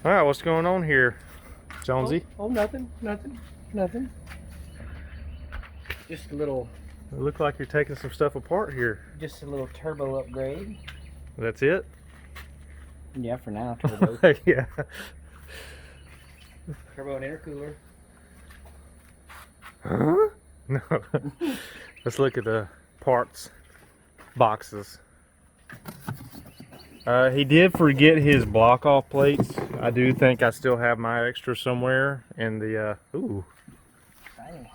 All right, what's going on here, Jonesy? Oh, nothing. Just a little. It looks like you're taking some stuff apart here. Just a little turbo upgrade. That's it? Yeah, for now, turbo. Yeah. Turbo and intercooler. Huh? No. Let's look at the parts boxes. He did forget his block off plates. I do think I still have my extra somewhere in the ooh. Dang.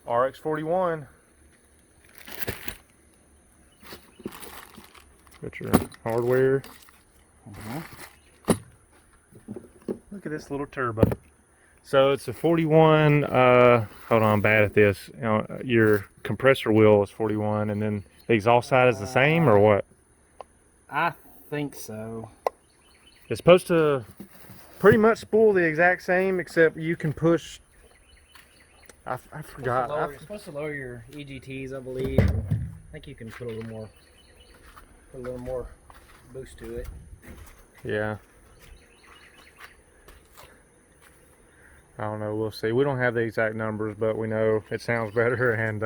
RX-41. Got your hardware. Look at this little turbo. So it's a 41. Hold on, I'm bad at this. You know, your compressor wheel is 41, and then the exhaust side is the same, or what? I think so. It's supposed to pretty much spool the exact same, except you can push. I forgot. You're supposed to lower your EGTs, I believe. I think you can put a little more boost to it. Yeah. I don't know. We'll see. We don't have the exact numbers, but we know it sounds better and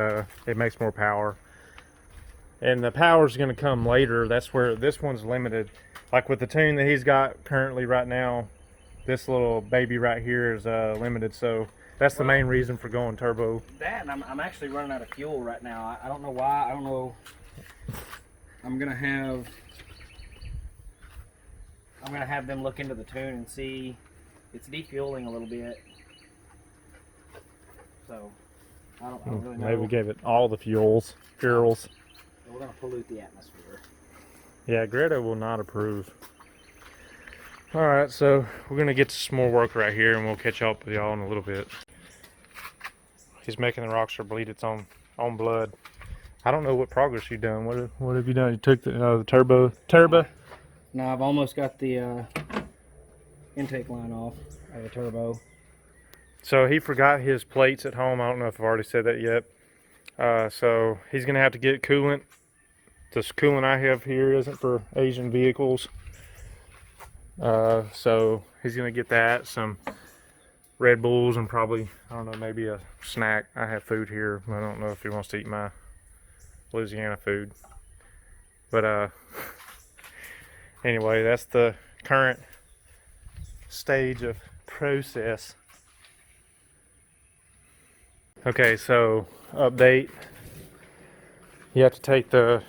it makes more power. And the power is going to come later. That's where this one's limited. Like with the tune that he's got currently right now, this little baby right here is limited. So that's the main reason for going turbo. That, and I'm actually running out of fuel right now. I don't know why. I don't know. I'm gonna have them look into the tune and see. It's defueling a little bit. So I don't really know. Maybe we gave it all the fuels. We're gonna pollute the atmosphere. Yeah, Greta will not approve. All right, so we're gonna get to some more work right here, and we'll catch up with y'all in a little bit. He's making the roxor bleed its own blood. I don't know what progress you've done. What have you done? You took the turbo. No, I've almost got the intake line off of the turbo. So he forgot his plates at home. I don't know if I've already said that yet. So he's gonna have to get coolant. This coolant I have here isn't for Asian vehicles. So he's gonna get that, some Red Bulls, and probably, I don't know, maybe a snack. I have food here. I don't know if he wants to eat my Louisiana food. But anyway, that's the current stage of process. Okay, so update. You have to take the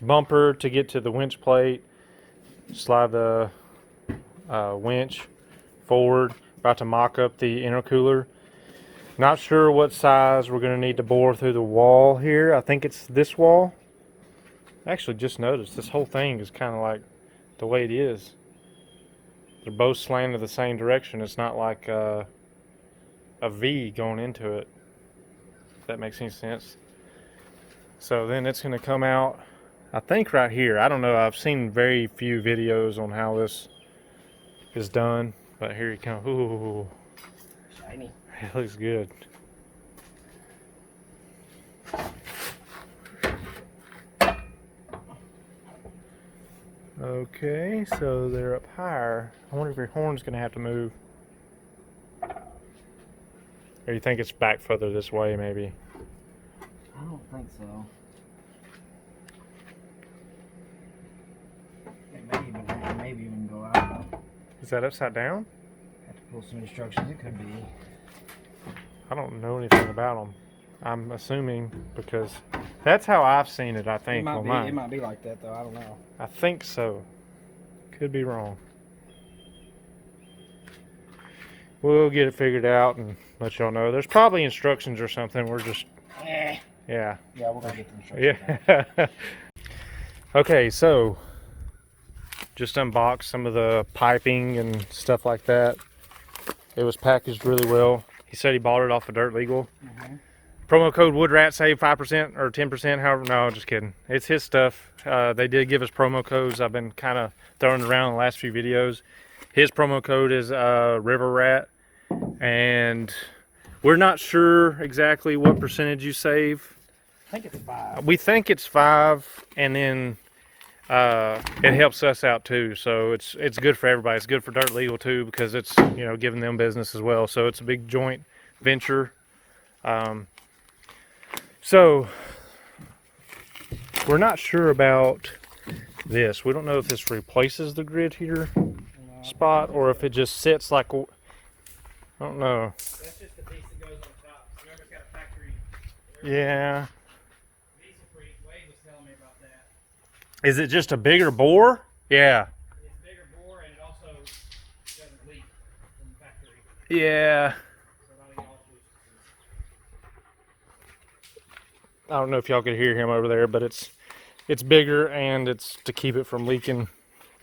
bumper to get to the winch plate, slide the winch forward. About to mock up the intercooler. Not sure what size we're going to need to bore through the wall here. I think it's this wall. Actually, just noticed this whole thing is kind of like the way it is. They're both slanted the same direction. It's not like a V going into it, if that makes any sense. So then it's going to come out, I think, right here. I don't know. I've seen very few videos on how this is done, but here you come. Ooh, Shiny. it looks good. Okay, so they're up higher. I wonder if your horn's going to have to move. Or you think it's back further this way, maybe? I don't think so. It maybe even go out. Is that upside down? Have to pull some instructions. It could be. I don't know anything about them. I'm assuming because that's how I've seen it, I think. It might be like that, though. I don't know. I think so. Could be wrong. We'll get it figured out and let y'all know. There's probably instructions or something. We're just... Yeah. Yeah, we're going to get the instructions. Yeah. Okay, so just unboxed some of the piping and stuff like that. It was packaged really well. He said he bought it off of Dirt Legal. Promo code WoodRat, save 5% or 10%, however. No, just kidding. It's his stuff. They did give us promo codes. I've been kind of throwing it around in the last few videos. His promo code is River Rat, and we're not sure exactly what percentage you save. I think it's 5. We think it's 5, and then it helps us out too. So it's good for everybody. It's good for Dirt Legal too, because it's, you know, giving them business as well. So it's a big joint venture. So we're not sure about this. We don't know if this replaces the grid heater spot or if it just sits like, I don't know. That's just the piece that goes on top. Remember, it's got a factory. Yeah. Diesel Freak, Wade was telling me about that. Is it just a bigger bore? Yeah. It's bigger bore, and it also doesn't leak from the factory. Yeah. So a lot of y'all I don't know if y'all could hear him over there, but it's bigger, and it's to keep it from leaking,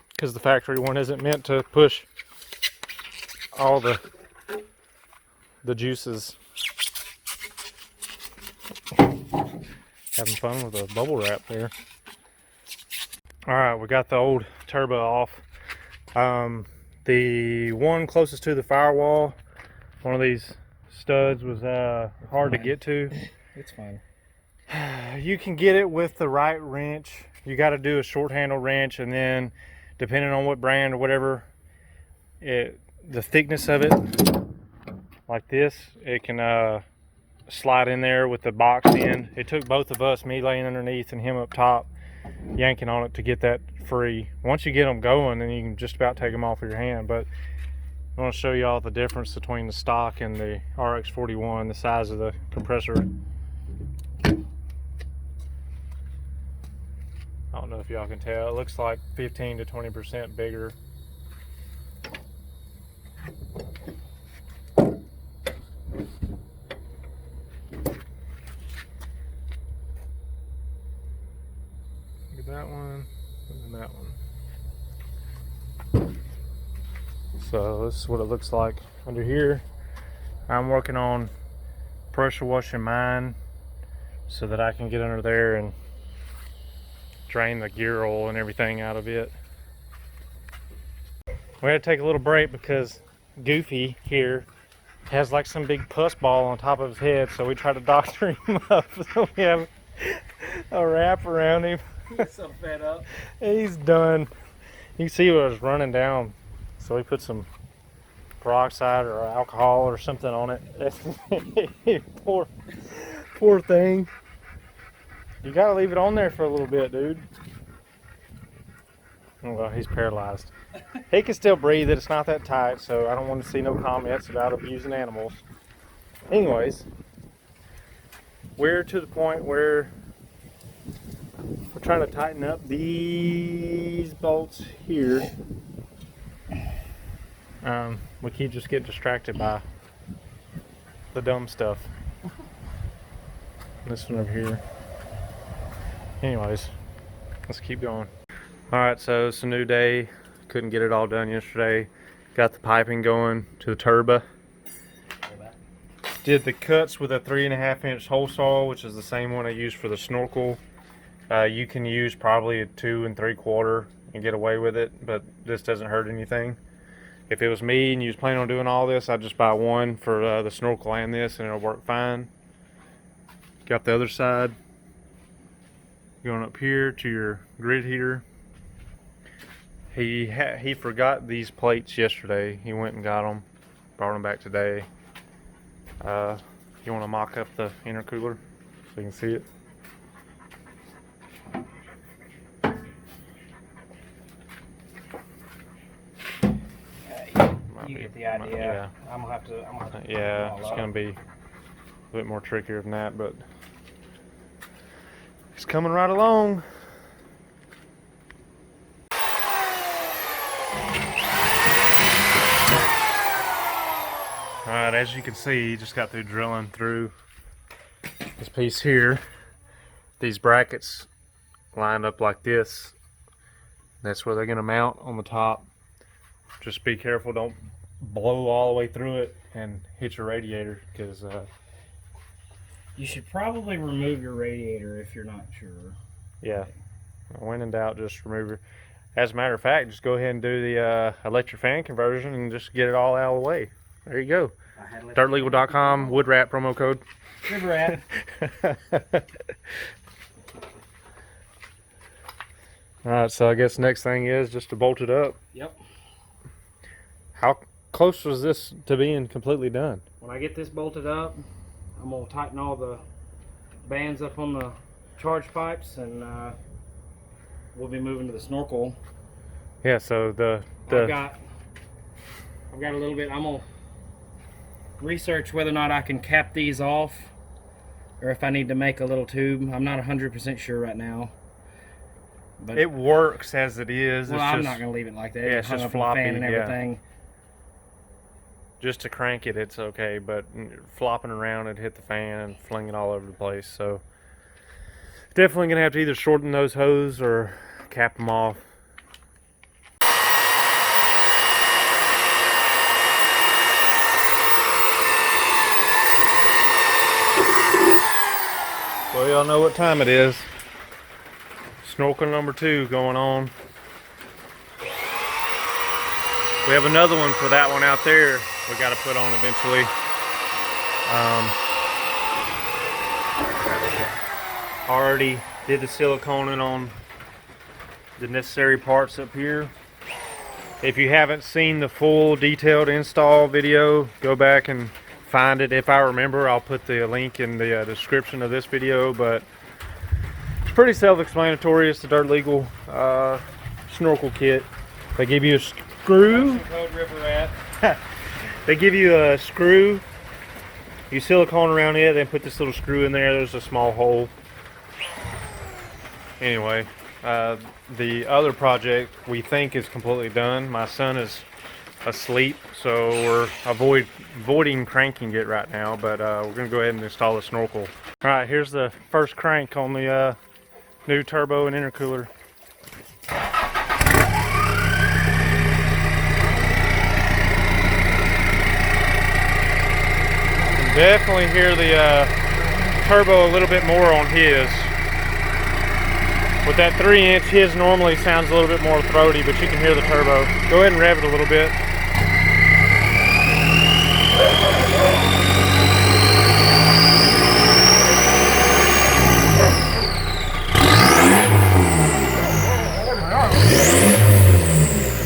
because the factory one isn't meant to push all the juices. Having fun with a bubble wrap there. All right, we got the old turbo off. The one closest to the firewall, one of these studs was hard to get to. It's fine. You can get it with the right wrench. You got to do a short handle wrench, and then depending on what brand or whatever, the thickness of it, like this, it can slide in there with the box in. It took both of us, me laying underneath and him up top, yanking on it to get that free. Once you get them going, then you can just about take them off of your hand. But I want to show you all the difference between the stock and the RX41, the size of the compressor. I don't know if y'all can tell. It looks like 15 to 20% bigger. Look at that one, and then that one. So this is what it looks like under here. I'm working on pressure washing mine so that I can get under there and drain the gear oil and everything out of it. We had to take a little break because Goofy here has like some big pus ball on top of his head, so we try to doctor him up. So we have a wrap around him. He's so fed up. He's done. You can see what was running down, so we put some peroxide or alcohol or something on it. poor thing. You gotta leave it on there for a little bit, dude. Oh, well, he's paralyzed. He can still breathe. It's not that tight, so I don't want to see no comments about abusing animals. Anyways, we're to the point where we're trying to tighten up these bolts here. We keep just getting distracted by the dumb stuff. This one over here. Anyways, let's keep going. Alright, so it's a new day. Couldn't get it all done yesterday. Got the piping going to the turbo. Did the cuts with a 3.5 inch hole saw, which is the same one I used for the snorkel. You can use probably a 2 3/4 and get away with it, but this doesn't hurt anything. If it was me and you was planning on doing all this, I'd just buy one for the snorkel and this, and it'll work fine. Got the other side going up here to your grid heater. He forgot these plates yesterday. He went and got them, brought them back today. You want to mock up the intercooler so you can see it? You get the idea. Yeah. I'm gonna have to. Yeah, it's gonna be a bit more trickier than that, but it's coming right along. Alright, as you can see, you just got through drilling through this piece here. These brackets lined up like this. That's where they're going to mount on the top. Just be careful, don't blow all the way through it and hit your radiator, because You should probably remove your radiator if you're not sure. yeah, when in doubt, just remove your. As a matter of fact, just go ahead and do the electric fan conversion and just get it all out of the way. There you go. DirtLegal.com, wood wrap promo code. Good wrap. Alright, so I guess next thing is just to bolt it up. Yep. How close was this to being completely done? When I get this bolted up, I'm gonna tighten all the bands up on the charge pipes, and we'll be moving to the snorkel. Yeah, so I've got a little bit. I'm gonna research whether or not I can cap these off, or if I need to make a little tube. I'm not 100% sure right now. But it works as it is. Well, it's I'm just, not gonna leave it like that. Yeah, it's hung just up on the floppy fan and everything. Yeah. Just to crank it, it's okay, but flopping around, it hit the fan and fling it all over the place. So definitely gonna have to either shorten those hoses or cap them off. Well, y'all know what time it is. Snorkel number 2 going on. We have another one for that one out there we got to put on eventually. Already did the siliconing on the necessary parts up here. If you haven't seen the full detailed install video, go back and find it. If I remember, I'll put the link in the description of this video, but it's pretty self-explanatory. It's the Dirt Legal snorkel kit. They give you a screw. They give you a screw. You silicone around it, then put this little screw in there. There's a small hole. Anyway, the other project we think is completely done. My son is asleep, so we're avoiding cranking it right now, but we're gonna go ahead and install the snorkel. All right, here's the first crank on the new turbo and intercooler. Definitely hear the turbo a little bit more on his. With that 3-inch, his normally sounds a little bit more throaty, but you can hear the turbo. Go ahead and rev it a little bit.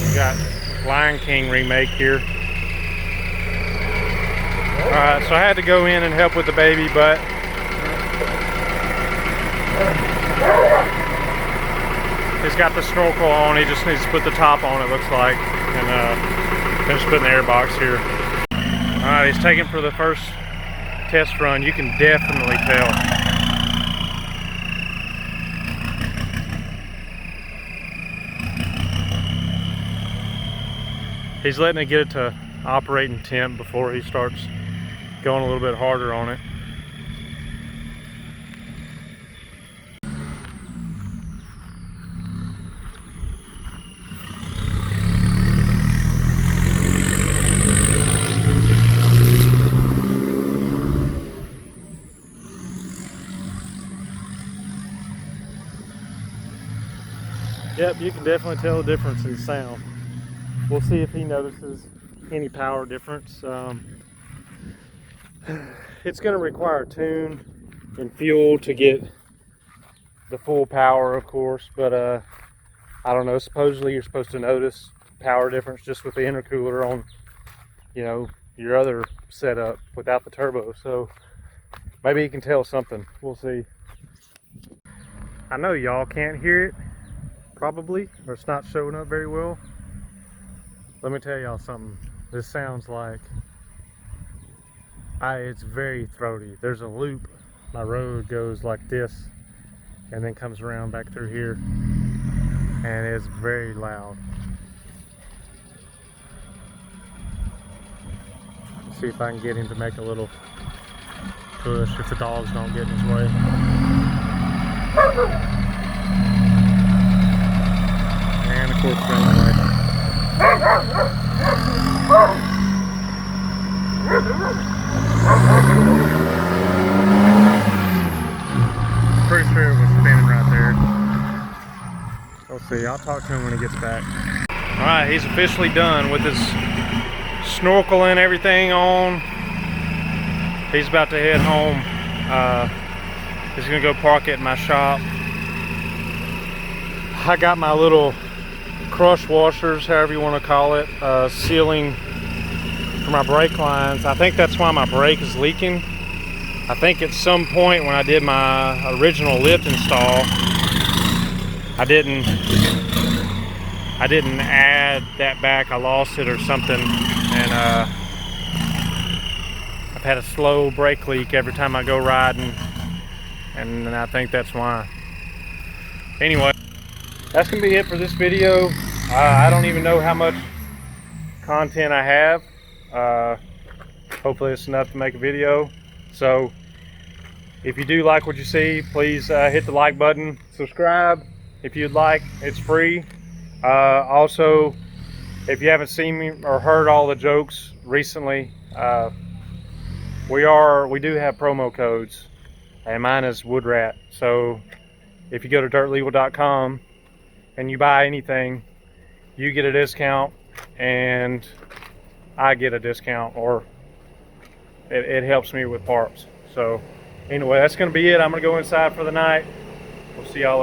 We got Lion King remake here. Alright, so I had to go in and help with the baby, but he's got the snorkel on. He just needs to put the top on, it looks like, and finish putting the air box here. Alright, he's taking for the first test run. You can definitely tell. He's letting it get it to operating temp before he starts going a little bit harder on it. Yep, you can definitely tell the difference in sound. We'll see if he notices any power difference. It's going to require tune and fuel to get the full power, of course, but I don't know, supposedly you're supposed to notice power difference just with the intercooler on, you know, your other setup without the turbo, so maybe you can tell something. We'll see. I know y'all can't hear it, probably, or it's not showing up very well. Let me tell y'all something. This sounds like, it's very throaty. There's a loop. My road goes like this and then comes around back through here, and it's very loud. Let's see if I can get him to make a little push if the dogs don't get in his way. And of course running away. Pretty sure it was spinning right there. We'll see. I'll talk to him when he gets back. Alright, he's officially done with his snorkel and everything on. He's about to head home. He's gonna go park it in my shop. I got my little crush washers, however you want to call it, sealing for my brake lines. I think that's why my brake is leaking. I think at some point when I did my original lift install, I didn't add that back. I lost it or something, and I've had a slow brake leak every time I go riding, and I think that's why. Anyway, that's gonna be it for this video. I don't even know how much content I have. Hopefully it's enough to make a video. So if you do like what you see, please hit the like button, subscribe if you'd like. It's free. Also, if you haven't seen me or heard all the jokes recently, we do have promo codes, and mine is Woodrat. So if you go to dirtlegal.com and you buy anything, you get a discount and I get a discount, or it helps me with parts. So anyway, that's going to be it. I'm going to go inside for the night. We'll see y'all later.